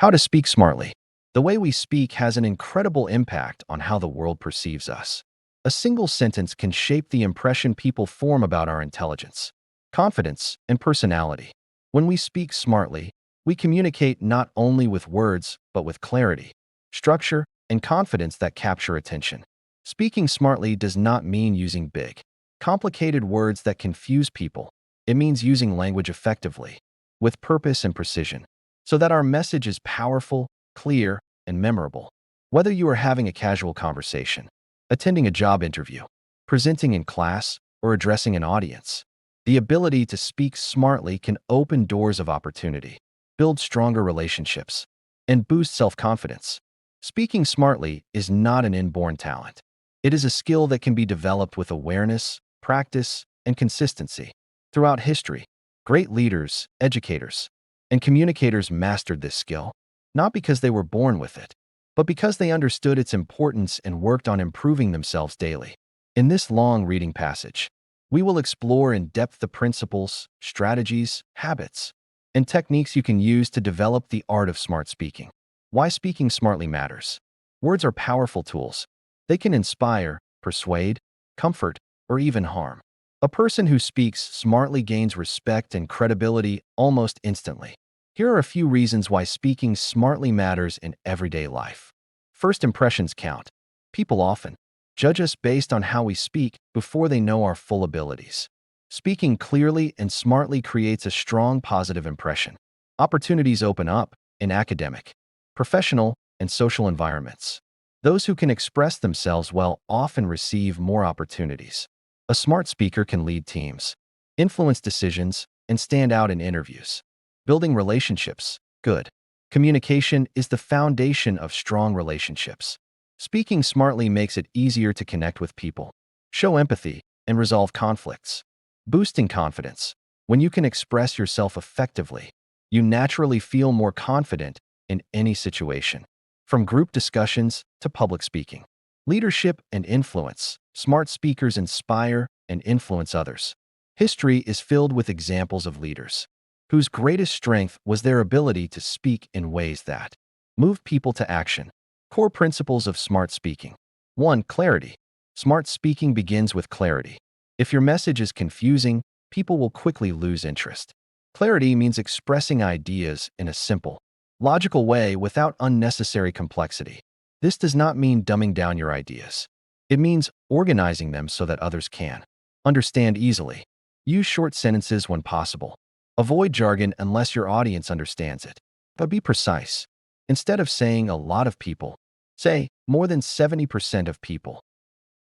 How to speak smartly. The way we speak has an incredible impact on how the world perceives us. A single sentence can shape the impression people form about our intelligence, confidence, and personality. When we speak smartly, we communicate not only with words, but with clarity, structure, and confidence that capture attention. Speaking smartly does not mean using big, complicated words that confuse people. It means using language effectively, with purpose and precision, so that our message is powerful, clear, and memorable. Whether you are having a casual conversation, attending a job interview, presenting in class, or addressing an audience, the ability to speak smartly can open doors of opportunity, build stronger relationships, and boost self-confidence. Speaking smartly is not an inborn talent. It is a skill that can be developed with awareness, practice, and consistency. Throughout history, great leaders, educators, and communicators mastered this skill, not because they were born with it, but because they understood its importance and worked on improving themselves daily. In this long reading passage, we will explore in depth the principles, strategies, habits, and techniques you can use to develop the art of smart speaking. Why speaking smartly matters. Words are powerful tools. They can inspire, persuade, comfort, or even harm. A person who speaks smartly gains respect and credibility almost instantly. Here are a few reasons why speaking smartly matters in everyday life. First, impressions count. People often judge us based on how we speak before they know our full abilities. Speaking clearly and smartly creates a strong positive impression. Opportunities open up in academic, professional, and social environments. Those who can express themselves well often receive more opportunities. A smart speaker can lead teams, influence decisions, and stand out in interviews. Building relationships. Good communication is the foundation of strong relationships. Speaking smartly makes it easier to connect with people, show empathy, and resolve conflicts. Boosting confidence. When you can express yourself effectively, you naturally feel more confident in any situation. From group discussions to public speaking. Leadership and influence. Smart speakers inspire and influence others. History is filled with examples of leaders whose greatest strength was their ability to speak in ways that moved people to action. Core principles of smart speaking. 1. Clarity. Smart speaking begins with clarity. If your message is confusing, people will quickly lose interest. Clarity means expressing ideas in a simple, logical way without unnecessary complexity. This does not mean dumbing down your ideas. It means organizing them so that others can understand easily. Use short sentences when possible. Avoid jargon unless your audience understands it. But be precise. Instead of saying a lot of people, say more than 70% of people.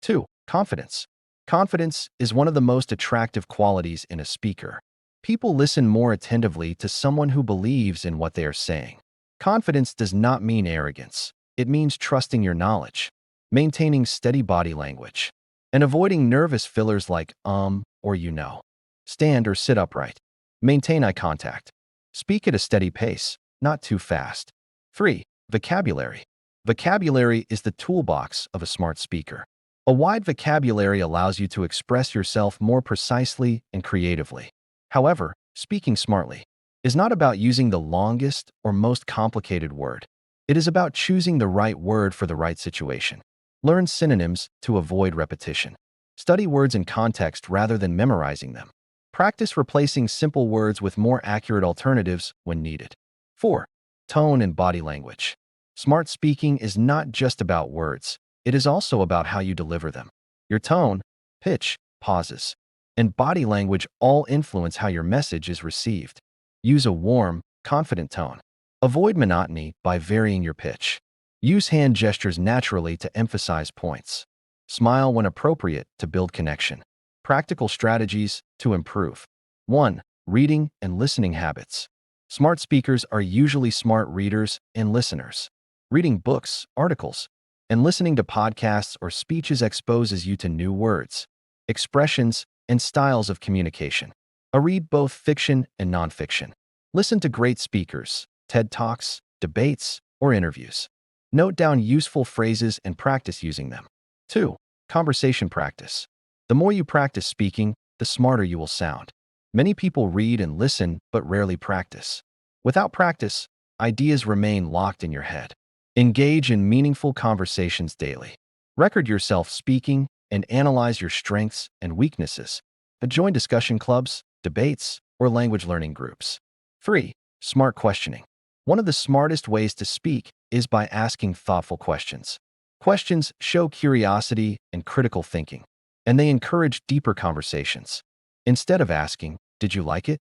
2. Confidence. Confidence is one of the most attractive qualities in a speaker. People listen more attentively to someone who believes in what they are saying. Confidence does not mean arrogance. It means trusting your knowledge, maintaining steady body language, and avoiding nervous fillers like or you know. Stand or sit upright. Maintain eye contact. Speak at a steady pace, not too fast. 3. Vocabulary. Vocabulary is the toolbox of a smart speaker. A wide vocabulary allows you to express yourself more precisely and creatively. However, speaking smartly is not about using the longest or most complicated word. It is about choosing the right word for the right situation. Learn synonyms to avoid repetition. Study words in context rather than memorizing them. Practice replacing simple words with more accurate alternatives when needed. 4. Tone and body language. Smart speaking is not just about words. It is also about how you deliver them. Your tone, pitch, pauses, and body language all influence how your message is received. Use a warm, confident tone. Avoid monotony by varying your pitch. Use hand gestures naturally to emphasize points. Smile when appropriate to build connection. Practical strategies to improve. 1. Reading and listening habits. Smart speakers are usually smart readers and listeners. Reading books, articles, and listening to podcasts or speeches exposes you to new words, expressions, and styles of communication. Read both fiction and nonfiction. Listen to great speakers, TED Talks, debates, or interviews. Note down useful phrases and practice using them. 2. Conversation practice. The more you practice speaking, the smarter you will sound. Many people read and listen but rarely practice. Without practice, ideas remain locked in your head. Engage in meaningful conversations daily. Record yourself speaking and analyze your strengths and weaknesses. Join discussion clubs, debates, or language learning groups. 3. Smart questioning. One of the smartest ways to speak is by asking thoughtful questions. Questions show curiosity and critical thinking, and they encourage deeper conversations. Instead of asking, "Did you like it?"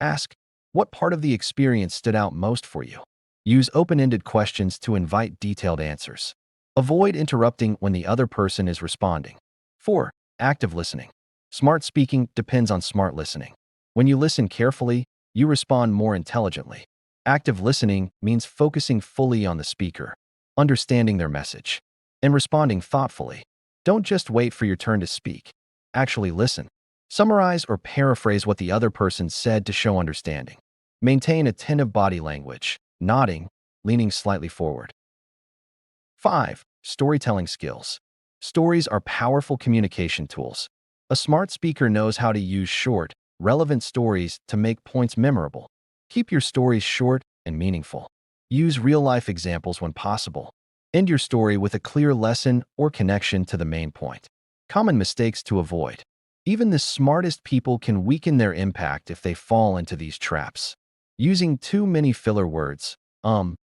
ask, "What part of the experience stood out most for you?" Use open-ended questions to invite detailed answers. Avoid interrupting when the other person is responding. 4. Active listening. Smart speaking depends on smart listening. When you listen carefully, you respond more intelligently. Active listening means focusing fully on the speaker, understanding their message, and responding thoughtfully. Don't just wait for your turn to speak. Actually listen. Summarize or paraphrase what the other person said to show understanding. Maintain attentive body language, nodding, leaning slightly forward. 5. Storytelling skills. Stories are powerful communication tools. A smart speaker knows how to use short, relevant stories to make points memorable. Keep your stories short and meaningful. Use real-life examples when possible. End your story with a clear lesson or connection to the main point. Common mistakes to avoid. Even the smartest people can weaken their impact if they fall into these traps. Using too many filler words,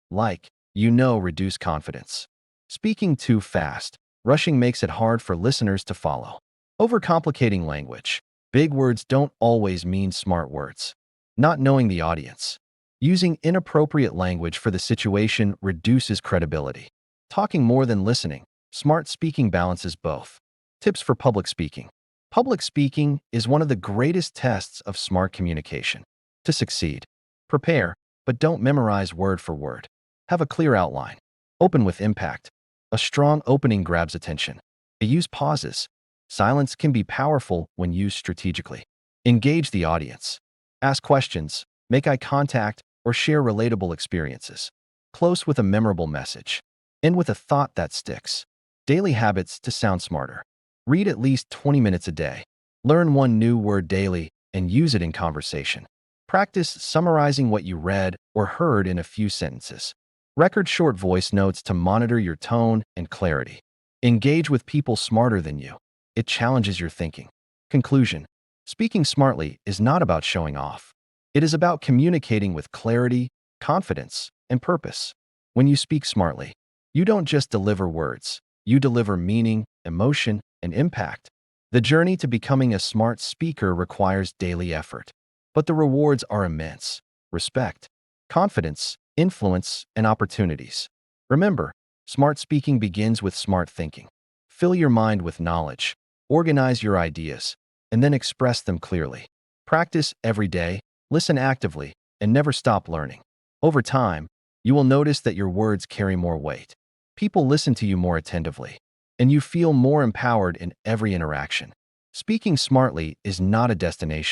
like, reduce confidence. Speaking too fast, rushing makes it hard for listeners to follow. Overcomplicating language. Big words don't always mean smart words. Not knowing the audience. Using inappropriate language for the situation reduces credibility. Talking more than listening. Smart speaking balances both. Tips for public speaking. Public speaking is one of the greatest tests of smart communication. To succeed, prepare, but don't memorize word for word. Have a clear outline. Open with impact. A strong opening grabs attention. Use pauses. Silence can be powerful when used strategically. Engage the audience. Ask questions, make eye contact, or share relatable experiences. Close with a memorable message. End with a thought that sticks. Daily habits to sound smarter. Read at least 20 minutes a day. Learn one new word daily and use it in conversation. Practice summarizing what you read or heard in a few sentences. Record short voice notes to monitor your tone and clarity. Engage with people smarter than you. It challenges your thinking. Conclusion. Speaking smartly is not about showing off. It is about communicating with clarity, confidence, and purpose. When you speak smartly, you don't just deliver words. You deliver meaning, emotion, and impact. The journey to becoming a smart speaker requires daily effort, but the rewards are immense: respect, confidence, influence, and opportunities. Remember, smart speaking begins with smart thinking. Fill your mind with knowledge, organize your ideas, and then express them clearly. Practice every day, listen actively, and never stop learning. Over time, you will notice that your words carry more weight. People listen to you more attentively, and you feel more empowered in every interaction. Speaking smartly is not a destination.